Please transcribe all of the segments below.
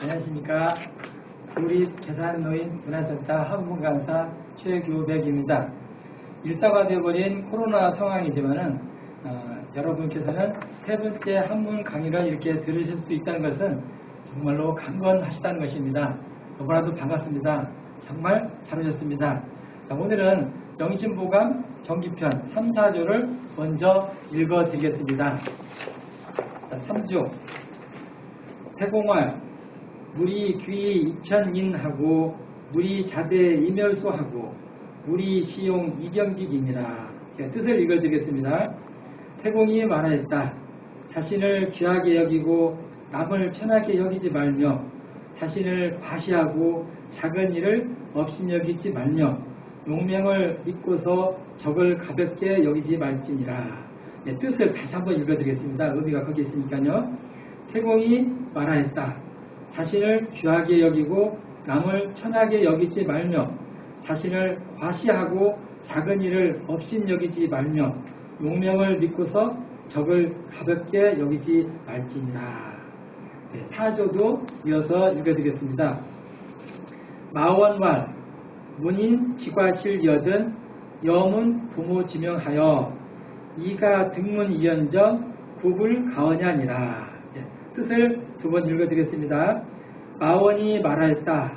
안녕하십니까. 국립계산노인 문화센터 한문강사 최규백입니다. 일상화되어버린 코로나 상황이지만은 여러분께서는 세 번째 한문 강의를 이렇게 들으실 수 있다는 것은 정말로 강건하시다는 것입니다. 너무나도 반갑습니다. 정말 잘 오셨습니다. 자, 오늘은 영신보감 정기편 3, 4조를 먼저 읽어드리겠습니다. 자, 3조 태공활 무리 귀 이천인하고 무리 자대 이멸수하고 무리 시용 이경직이니라. 제가 뜻을 읽어드리겠습니다. 태공이 말하였다. 자신을 귀하게 여기고 남을 천하게 여기지 말며 자신을 과시하고 작은 일을 업신여기지 말며 용맹을 믿고서 적을 가볍게 여기지 말지니라. 네, 뜻을 다시 한번 읽어드리겠습니다. 의미가 거기 있으니까요. 태공이 말하였다. 자신을 귀하게 여기고 남을 천하게 여기지 말며 자신을 과시하고 작은 일을 업신여기지 말며 용맹을 믿고서 적을 가볍게 여기지 말지니라. 네, 4조도 이어서 읽어드리겠습니다. 마원왈 문인 지과실 여든 여문 부모 지명하여 이가 등문 이연정 구불 가언야니라. 네, 뜻을 두 번 읽어드리겠습니다. 마원이 말하였다.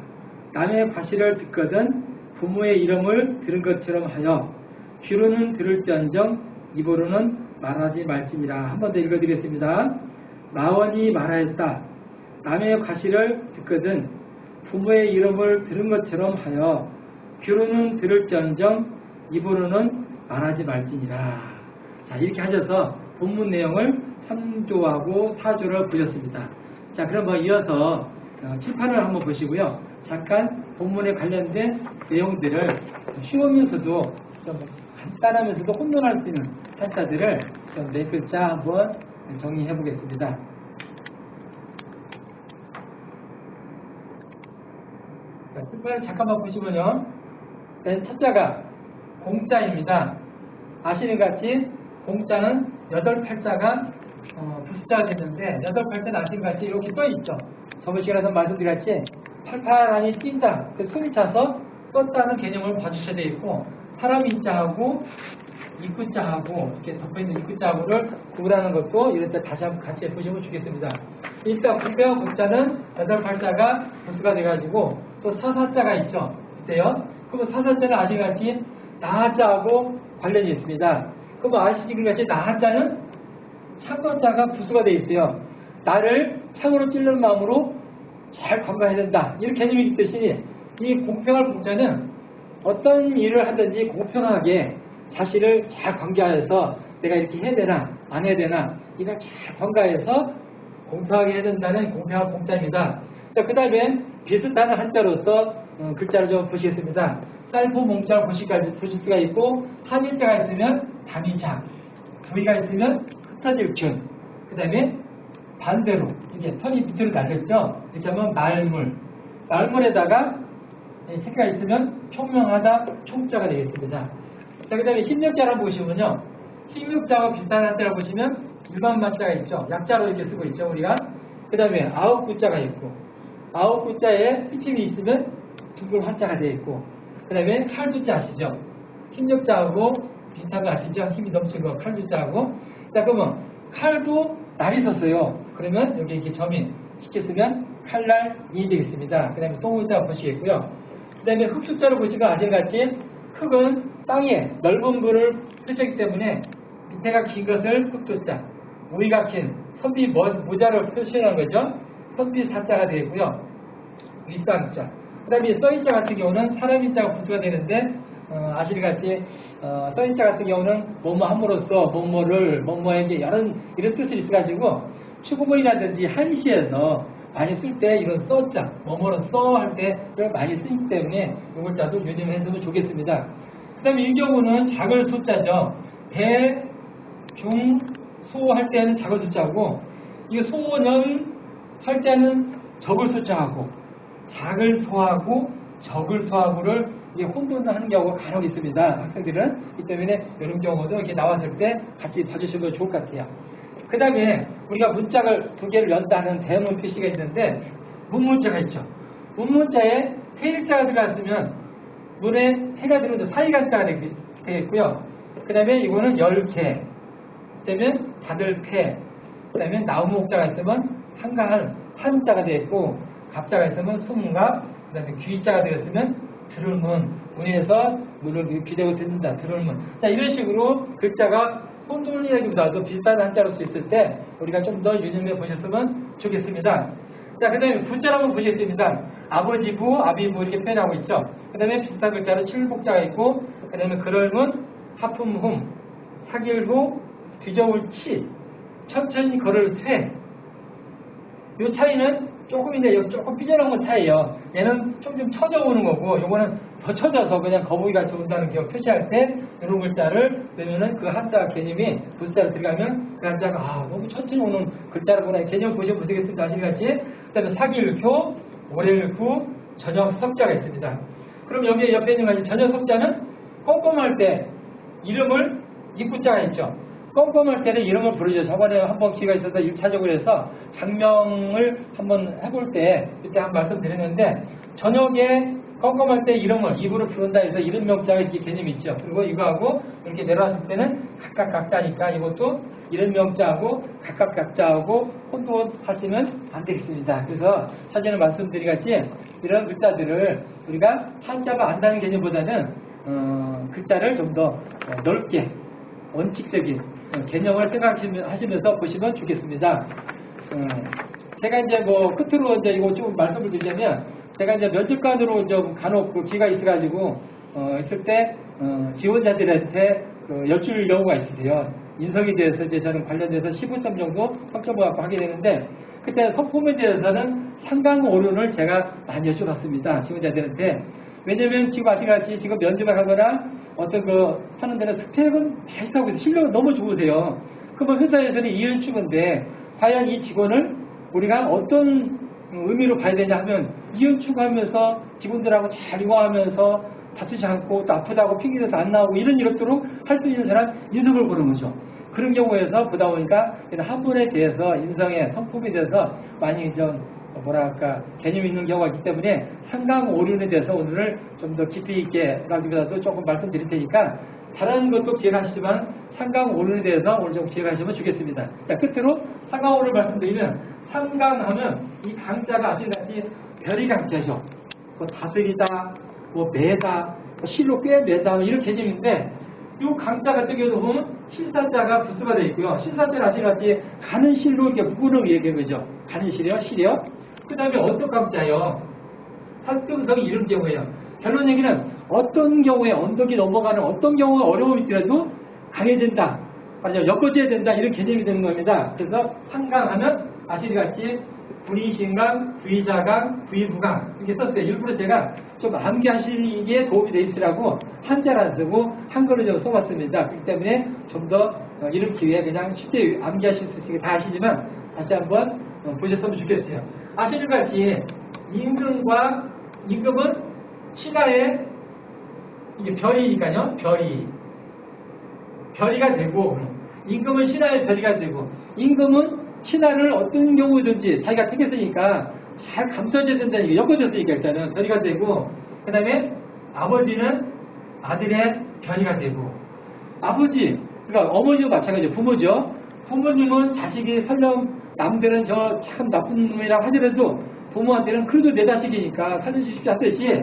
남의 과시를 듣거든 부모의 이름을 들은 것처럼 하여 귀로는 들을지언정 입으로는 말하지 말지니라. 한 번 더 읽어드리겠습니다. 마원이 말하였다. 남의 과시를 듣거든 부모의 이름을 들은 것처럼 하여 귀로는 들을지언정 입으로는 말하지 말지니라. 자, 이렇게 하셔서 본문 내용을 3조하고 4조를 보셨습니다. 자, 그럼 이어서 칠판을 한번 보시고요. 잠깐 본문에 관련된 내용들을 쉬우면서도 좀 간단하면서도 혼돈할 수 있는 한자들을 좀 네 글자 한번 정리해 보겠습니다. 자, 칠판을 잠깐만 보시면요. 맨 첫자가 공자입니다. 아시는 같이 공자는 8팔자가 부수자가 됐는데 8팔자는 아시는 같이 이렇게 떠있죠. 저번 시간에서 말씀드렸지 팔팔하니 뛴다. 그 숨이 차서 떴다는 개념을 봐주셔야 되겠고 사람 인자하고 입구자하고 이렇게 덮어있는 입구자하고를 구분하는 것도 이럴 때 다시 한번 같이 보시면 좋겠습니다. 일단 분명 공자는 8팔자가 부수가 돼가지고 또 사사자가 있죠. 그때요. 그러면 사사자는 아시는 같이 나하자하고 관련이 있습니다. 그럼 아시는 같이 나하자는 창건자가 부수가 되어 있어요. 나를 창으로 찌르는 마음으로 잘 관가해야 된다. 이런 개념이 있듯이 이 공평할 공자는 어떤 일을 하든지 공평하게 자신을 잘 관계하여서 내가 이렇게 해야 되나 안 해야 되나 이걸 잘 관가해서 공평하게 해야 된다는 공평한 공자입니다. 그 다음에 비슷한 한자로서 글자를 좀 보시겠습니다. 쌀포 몽자를 보실 수가 있고 한일자가 있으면 담이자 두이가 있으면 흩어질 균. 그 다음에 반대로 이게 턴이 밑으로 날렸죠. 이렇게 하면 말물. 말물에다가 색깔이 있으면 총명하다 총자가 되겠습니다. 자, 그 다음에 힘력자를 보시면요. 힘력자와 비슷한 한자를 보시면 일반 만자가 있죠. 약자로 이렇게 쓰고 있죠. 우리가. 그 다음에 아홉 구자가 있고 아홉 구자에 삐침이 있으면 둥글 한자가 되어 있고 그 다음에 칼두자 아시죠? 힘력자하고 비슷한 거 아시죠? 힘이 넘치는 거 칼두자하고. 자, 그러면 칼도 날이 섰어요. 그러면 여기 이렇게 점이 시켰으면 칼날이 되겠습니다. 그 다음에 동의자 보시겠고요. 그 다음에 흙숫자로 보시면 아시는같이 흙은 땅에 넓은 부를 표시하기 때문에 밑에가 긴 것을 흙두자, 위가 긴 선비 모자를 표시하는 거죠. 선비 사자가 되고요. 윗상자. 그 다음에 써인자 같은 경우는 사람 인자가 부수가 되는데 아시는같이 써인자 같은 경우는 뭐뭐 함으로써 뭐뭐에게 이런 뜻이 있어가지고 추구문이라든지 한시에서 많이 쓸 때 이런 써자 뭐뭐로써 할 때 많이 쓰기 때문에 이걸 자도 유념해주면 좋겠습니다. 그 다음에 이 경우는 작을 소자죠. 대, 중, 소 할 때는 작을 소자고 이거 소년 할 때는 적을 소자하고 작을 소하고 적을 소하고를 이게 혼돈하는 경우가 간혹 있습니다. 학생들은. 이 때문에 이런 경우도 이렇게 나왔을 때 같이 봐주시면 좋을 것 같아요. 그 다음에 우리가 문짝을 두 개를 연다는 대문 표시가 있는데 문문자가 있죠. 문문자에 해일자가 들어갔으면 문에 해가 들어오는 사이간자가 되겠고요. 그 다음에 이거는 열개, 그 다음에 다들패, 그 다음에 나무목자가 있으면 한가할 한자가 되겠고, 갑자가 있으면 숨갑, 그 다음에 귀자가 되었으면 들을문, 문에서 문을 기대고 듣는다, 들을문. 자, 이런 식으로 글자가 혼돈이라기보다도 비슷한 한자로 쓰였을 때 우리가 좀 더 유념해 보셨으면 좋겠습니다. 자, 그 다음에 부자를 한번 보시겠습니다. 아버지부, 아비부 이렇게 표현하고 있죠. 그 다음에 비슷한 글자로 칠복자가 있고, 그 다음에 그럴문, 하품훔, 사길후, 뒤져올 치, 천천히 걸을 쇠. 이 차이는 조금인데 조금 삐져나온 건 차이예요. 얘는 좀 처져 오는 거고, 요거는 더 처져서 그냥 거북이같이 온다는 기억 표시할 때 이런 글자를 넣으면은 그 한자 개념이 부자로 들어가면 그 한자가 너무 천천히 오는 글자라구나 개념 보시겠습니다. 아시겠지? 그 다음에 사길교, 오렐구, 저녁 석자가 있습니다. 그럼 여기 옆에 있는 것이 저녁 석자는 꼼꼼할 때 이름을 입구자가 있죠. 꼼꼼할 때는 이름을 부르죠. 저번에 한번 기회가 있어서 1차적으로 해서 장명을 한번 해볼 때 그때 한 말씀 드렸는데, 저녁에 꼼꼼할 때 이름을 입으로 부른다 해서 이름 명자가 이렇게 개념이 있죠. 그리고 이거하고 이렇게 내려왔을 때는 각각 각자니까 이것도 이름 명자하고 각각 각자하고 혼돈하시면 안 되겠습니다. 그래서 사전에 말씀드리겠지, 이런 글자들을 우리가 한자가 안다는 개념보다는 글자를 좀 더 넓게 원칙적인 개념을 생각하시면서 보시면 좋겠습니다. 제가 이제 끝으로 이제 이거 좀 말씀을 드리자면, 제가 이제 면접관으로 좀 간혹 기회가 있어가지고, 있을 때, 지원자들한테 여쭐 경우가 있으세요. 인성에 대해서 이제 저는 관련돼서 15점 정도 평점을 갖고 하게 되는데, 그때 성품에 대해서는 상당 오륜을 제가 많이 여쭤봤습니다. 지원자들한테. 왜냐면 지금 아시같이 지금 면접을 하거나 어떤 하는 데는 스펙은 비슷하고 있어요. 실력은 너무 좋으세요. 그러면 회사에서는 이연축인데 과연 이 직원을 우리가 어떤 의미로 봐야 되냐 하면, 이연축하면서 직원들하고 잘 이용하면서 다투지 않고 또 아프다고 핑계대서 안 나오고 이런 이렇도록 할 수 있는 사람 인성을 보는 거죠. 그런 경우에서 보다 보니까 한 분에 대해서 인성의 성품에 대해서 많이 좀 개념이 있는 경우가 있기 때문에 상강 오륜에 대해서 오늘을 좀 더 깊이 있게 라기보다도 조금 말씀드릴 테니까 다른 것도 기억하시지만 상강 오륜에 대해서 오늘 좀 기억하시면 좋겠습니다. 자, 끝으로 상강 오륜을 말씀드리면, 상강하면 이 강자가 아시다시피 별이 강자죠. 다스리다, 매다, 실로 꿰매다 이런 개념인데, 이 강자 같은 경우도 보면 실사자가 부수가 되어 있고요. 실사자는 아시다시피 가는 실로 이렇게 묶는 얘기인 거죠. 가는 실이요, 실이요. 그 다음에 어떤 강자요? 살등성이 이런 경우에요. 결론 얘기는 어떤 경우에 언덕이 넘어가는 어떤 경우가 어려움이 있더라도 강해진다, 맞아요, 엮어져야 된다, 이런 개념이 되는 겁니다. 그래서 상강하면 아시다시피 불이신강, 부의자강, 부의부강 이렇게 썼어요. 일부러 제가 좀 암기하시기에 도움이 되시라고 한자를 안 쓰고 한글로 좀 써봤습니다. 그렇기 때문에 좀 더 이런 기회에 그냥 쉽게 암기하실 수 있게 다 아시지만 다시 한번 보셨으면 좋겠어요. 아시는 같이 임금은 신하의 이게 별이니까요. 별이가 되고, 임금은 신하의 별이가 되고, 임금은 신하를 어떤 경우든지 자기가 택했으니까 잘 감싸줘야 된다는 게 엮어졌으니까 일단은 별이가 되고, 그 다음에 아버지는 아들의 별이가 되고, 아버지, 그러니까 어머니도 마찬가지죠. 부모죠. 부모님은 자식이 설령 남들은 저 참 나쁜 놈이라고 하더라도 부모한테는 그래도 내 자식이니까 살려주십시오 하듯이,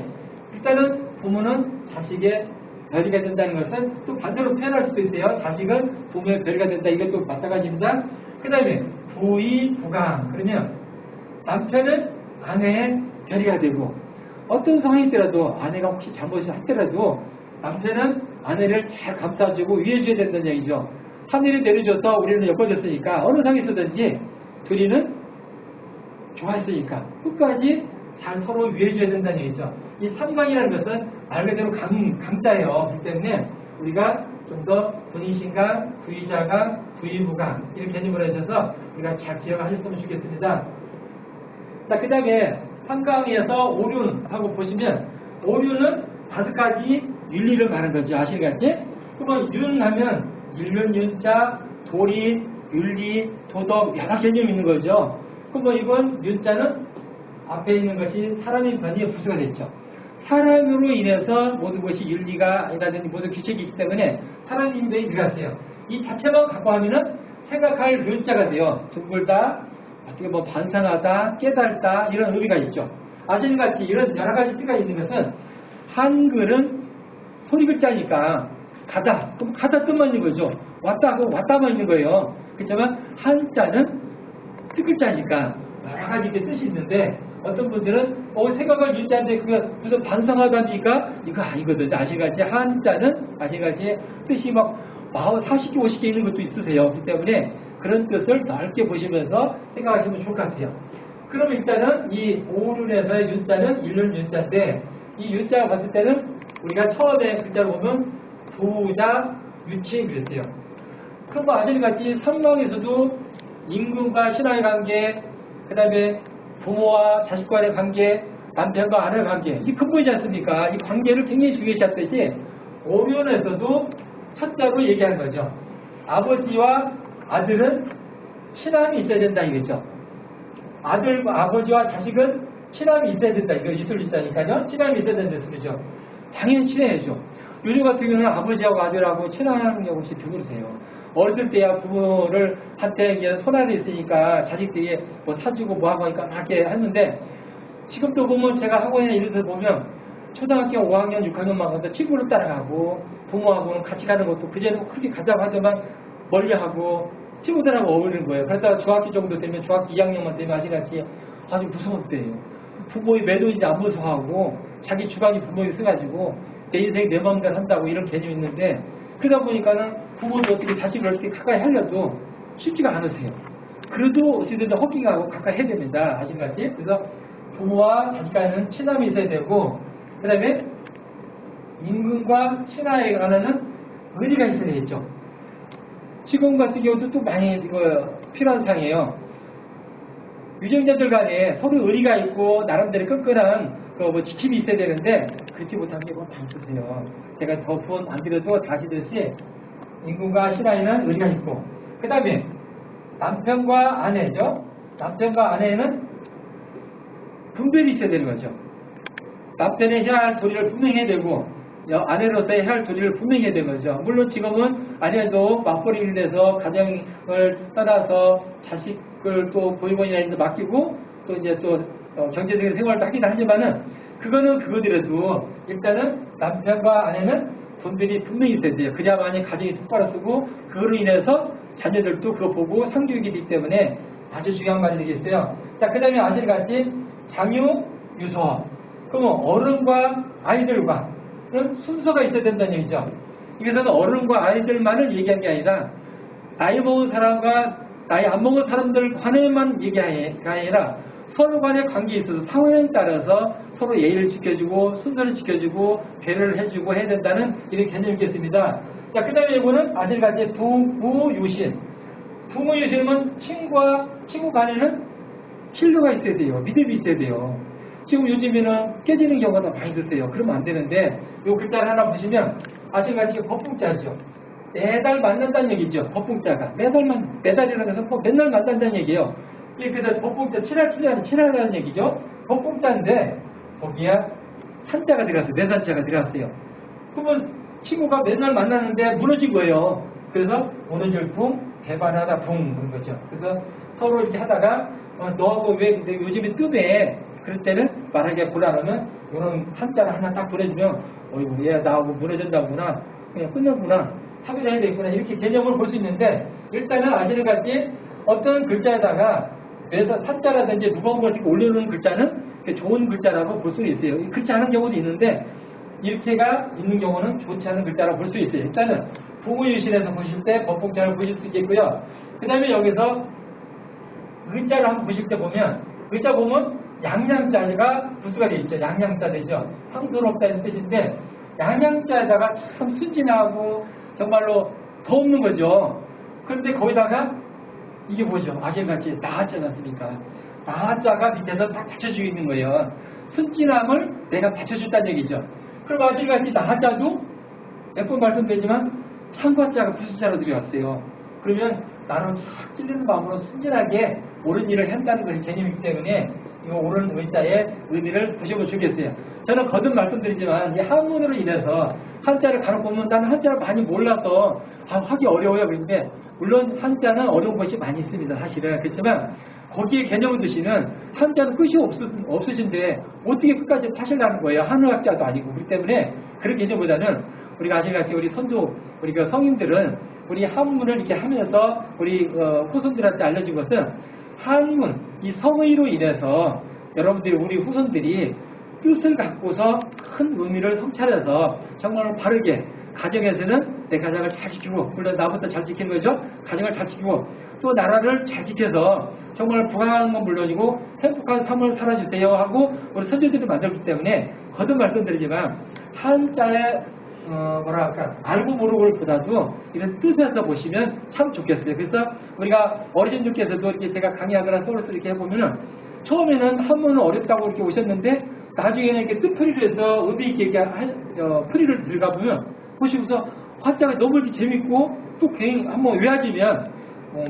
일단은 부모는 자식의 별이가 된다는 것은 또 반대로 표현할 수도 있어요. 자식은 부모의 별이가 된다. 이것도 마찬가지입니다. 그 다음에 부의, 부강. 그러면 남편은 아내의 별이가 되고, 어떤 상황이 있더라도 아내가 혹시 잘못을 했더라도 남편은 아내를 잘 감싸주고 위해줘야 된다는 얘기죠. 하늘이 내려줘서 우리는 엮어졌으니까 어느 상황에서든지 둘이는 좋아했으니까 끝까지 잘 서로 위해줘야 된다는 얘기죠. 이 삼강이라는 것은 말 그대로 강자예요. 그렇기 때문에 우리가 좀 더 분이신강, 부의자강, 부의부강 이런 개념으로 하셔서 우리가 잘 기억하셨으면 좋겠습니다. 자, 그 다음에 삼강에서 오륜하고 보시면, 오륜은 5가지 윤리를 말하는 거죠. 아시겠지? 그러면 윤하면 일륜, 윤자, 도리, 윤리, 도덕 여러 개념이 있는 거죠. 그럼 이건 윤자는 앞에 있는 것이 사람인 변이의 부수가 됐죠. 사람으로 인해서 모든 것이 윤리가 아니라든지 모든 규칙이 있기 때문에 사람인 변이 들어갔어요. 이 자체만 갖고 하면은 생각할 윤자가 돼요. 둥글다, 어떻게 뭐 반상하다, 깨달다 이런 의미가 있죠. 아시는같이 이런 여러 가지 뜻가 있는 것은 한글은 소리 글자니까 가다, 그럼 가다 뜻만 있는 거죠. 왔다 하고 왔다만 있는 거예요. 그렇지만 한자는 뜻 글자니까 여러 가지 뜻이 있는데 어떤 분들은 생각을 윤자인데 그게 무슨 반성하다니까 이거 아니거든요. 아시는같이 한자는 아시는같이 뜻이 막 40개 50개 있는 것도 있으세요. 그렇기 때문에 그런 뜻을 넓게 보시면서 생각하시면 좋을 것 같아요. 그럼 일단은 이 오륜에서의 윤자는 일륜 윤자인데 이 윤자가 봤을 때는 우리가 처음에 글자로 보면 부자, 유치 그랬어요. 그럼 뭐 아시는같이 삼강에서도 임금과 신하의 관계, 그 다음에 부모와 자식과의 관계, 남편과 아내의 관계 이 근본이지 않습니까? 이 관계를 굉장히 중요시했듯이 오륜에서도 첫자로 얘기한 거죠. 아버지와 아들은 친함이 있어야 된다 이거죠. 아버지와 자식은 친함이 있어야 된다. 이거 있을 있다니까요. 친함이 있어야 된다는 소리죠. 당연히 친해야죠. 요즘 같은 경우는 아버지하고 아들하고 친한 경우 혹시 드물으세요. 어렸을 때야 부모를 한테 손 안에 있으니까 자식들이 뭐 사주고 뭐하고 하니까 막 이렇게 하는데 지금도 보면 제가 학원에 이래서 보면 초등학교 5학년, 6학년만 가서 친구를 따라가고 부모하고는 같이 가는 것도 그제는 그렇게 가자고 하더만 멀리하고 친구들하고 어울리는 거예요. 그러다가 중학교 정도 되면 중학교 2학년만 되면 아시같이 아주 무서운 때예요. 부모의 매도인지 안 무서워하고 자기 주관이 부모에 써가지고 내 인생 내 마음대로 한다고 이런 개념이 있는데 그러다 보니까는 부모도 어떻게 자식을 어떻게 가까이 하려도 쉽지가 않으세요. 그래도 어찌됐든 허기가 가까이 해야 됩니다. 아시는같이 그래서 부모와 자식 간에는 친함이 있어야 되고 그 다음에 임금과 신하에 관한 의리가 있어야 되겠죠. 지금 같은 경우도 또 많이 필요한 사항이에요. 유정자들 간에 서로 의리가 있고 나름대로 끈끈한 지킴이 있어야 되는데 그렇지 못한 게 많이 있으세요. 제가 더 부언 안 드려도 다시듯이 임금과 신하에는 의리가 있고 그 다음에 남편과 아내죠. 남편과 아내는 분별이 있어야 되는 거죠. 남편의 해야 할 도리를 분명히 해야 되고 아내로서의 해야 할 도리를 분명히 해야 되는 거죠. 물론 지금은 아내도 맞벌이를 해서 가정을 떠나서 자식을 또 보육원이나 이런 데 맡기고 또 이제 또 경제적인 생활도 하긴 하지만은 그거는 그거더라도 일단은 남편과 아내는 분별이 분명히 있어야 돼요. 그래야만이 가정이 똑바로 쓰고 그거로 인해서 자녀들도 그거 보고 상교육이 되기 때문에 아주 중요한 말이 되겠어요. 자, 그 다음에 아실같이 장유, 유서. 그러면 어른과 아이들과 그런 순서가 있어야 된다는 얘기죠. 이것은 어른과 아이들만을 얘기한 게 아니라 나이 먹은 사람과 나이 안 먹은 사람들 간에만 얘기한 게 아니라 서로 간의 관계에 있어서 상황에 따라서 서로 예의를 지켜주고 순서를 지켜주고 배려를 해주고 해야 된다는 이런 개념이겠습니다. 자, 그 다음에 이거는 아실같이 부유신. 부유신은 친구 간에는 신뢰가 있어야 돼요. 믿음이 있어야 돼요. 지금 요즘에는 깨지는 경우가 더 많이 있으세요. 그러면 안 되는데 요 글자를 하나 보시면 아실같이 법붕자죠. 매달 만난다는 얘기죠. 법붕자가 매달이라는 것은 뭐 맨날 만난다는 얘기예요. 그래서 법붕자 7할이라는 얘기죠. 법붕자인데 거기에 산자가 들어갔어요. 내산자가 들어갔어요. 그러면 친구가 맨날 만나는데 무너진 거예요. 그래서 무너질 붕, 배반하다 붕 그런 거죠. 그래서 서로 이렇게 하다가 너하고 왜 근데 요즘에 뜸에 그럴 때는 말하기가 곤란하면 이런 한자를 하나 딱 보내주면 어이구 얘 나하고 무너진다구나 그냥 끝나구나 사귀를 해야 되겠구나 이렇게 개념을 볼 수 있는데 일단은 아시는같이 어떤 글자에다가 그래서 산자라든지 무거운 것을 올려놓은 글자는 좋은 글자라고 볼 수 있어요. 글자 하는 경우도 있는데 이렇게가 있는 경우는 좋지 않은 글자라고 볼 수 있어요. 일단은 부무유신에서 보실 때 법봉자를 보실 수 있겠고요. 그 다음에 여기서 의자를 한번 보실 때 보면 의자 보면 양양자가 부수가 되어 있죠. 양양자 되죠. 상스럽다는 뜻인데 양양자에다가 참 순진하고 정말로 더 없는 거죠. 그런데 거기다가 이게 뭐죠? 아시는같이 나하자지 않습니까? 나하자가 밑에서 딱 받쳐주고 있는 거예요. 순진함을 내가 받쳐줬다는 얘기죠. 그럼 아시는같이 나하자도 몇 번 말씀드리지만 참과자가 부수자로 들어갔어요. 그러면 나는 착 찔리는 마음으로 순진하게 옳은 일을 한다는 그런 개념이기 때문에 이 오른 의자의 의미를 보시면 좋겠어요. 저는 거듭 말씀드리지만 이 한문으로 인해서 한자를 간혹 보면 나는 한자를 많이 몰라서 하기 어려워요. 그런데 물론 한자는 어려운 것이 많이 있습니다. 사실은. 그렇지만 거기에 개념을 두시는 한자는 끝이 없으신데 어떻게 끝까지 파실라는 거예요. 한의학자도 아니고. 그렇기 때문에 그런 개념보다는 우리가 아시겠지 우리 선조 우리 그 성인들은 우리 한문을 이렇게 하면서 우리 후손들한테 알려준 것은 한문 이 성의로 인해서 여러분들이 우리 후손들이 뜻을 갖고서 큰 의미를 성찰해서 정말 바르게 가정에서는 내 가정을 잘 지키고 물론 나부터 잘 지키는 거죠. 가정을 잘 지키고 또 나라를 잘 지켜서 정말 부강한 건 물론이고 행복한 삶을 살아주세요 하고 우리 선조들이 만들었기 때문에 거듭 말씀드리지만 한자의 뭐랄까 알고 모르고를 보다도 이런 뜻에서 보시면 참 좋겠어요. 그래서 우리가 어르신들께서도 이렇게 제가 강의하거나 소울스 이렇게 해보면은 처음에는 한문은 어렵다고 이렇게 오셨는데 나중에는 이렇게 뜻풀이를 해서 의미 있게 풀이를 들어가 보면 보시고서 한자가 너무 이렇게 재밌고 또 괜히 한번 외워지면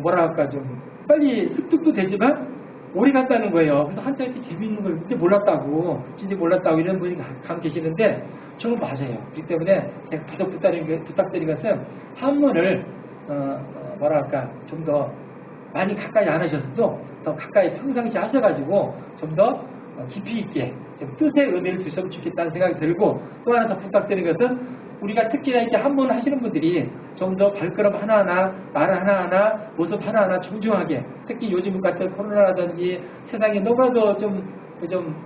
뭐랄까 좀 빨리 습득도 되지만 오래 간다는 거예요. 그래서 한자 이렇게 재밌는 걸 진짜 몰랐다고 이런 분이 감 계시는데 저는 맞아요. 그렇기 때문에 제가 부탁드린 것은 한문을 뭐랄까 좀 더 많이 가까이 안 하셨어도 더 가까이 평상시 하셔가지고 좀 더 깊이 있게 좀 뜻의 의미를 주셨으면 좋겠다는 생각이 들고 또 하나 더 부탁드리는 것은 우리가 특히나 이렇게 한문 하시는 분들이 좀 더 발걸음 하나하나, 말 하나하나, 모습 하나하나 정중하게 특히 요즘 같은 코로나라든지 세상이 너무나도 좀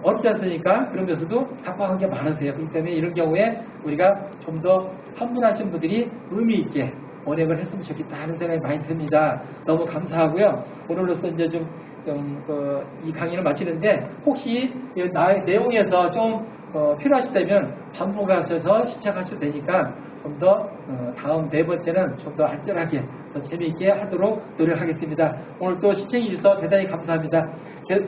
어렵지 않습니까? 그러면서도 답답한 게 많으세요. 그렇기 때문에 이런 경우에 우리가 좀 더 한문 하시는 분들이 의미 있게 언행을 했으면 좋겠다 하는 생각이 많이 듭니다. 너무 감사하고요. 오늘로서 이제 이 강의를 마치는데 혹시 나의 내용에서 좀 필요하시다면 반복하셔서 시청하셔도 되니까 좀 더 다음 네 번째는 좀 더 알뜰하게 더 재미있게 하도록 노력하겠습니다. 오늘 또 시청해 주셔서 대단히 감사합니다.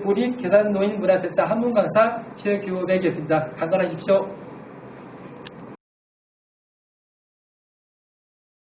우리 계산노인 문화센터 한문 강사 최규백이었습니다. 강건하십시오.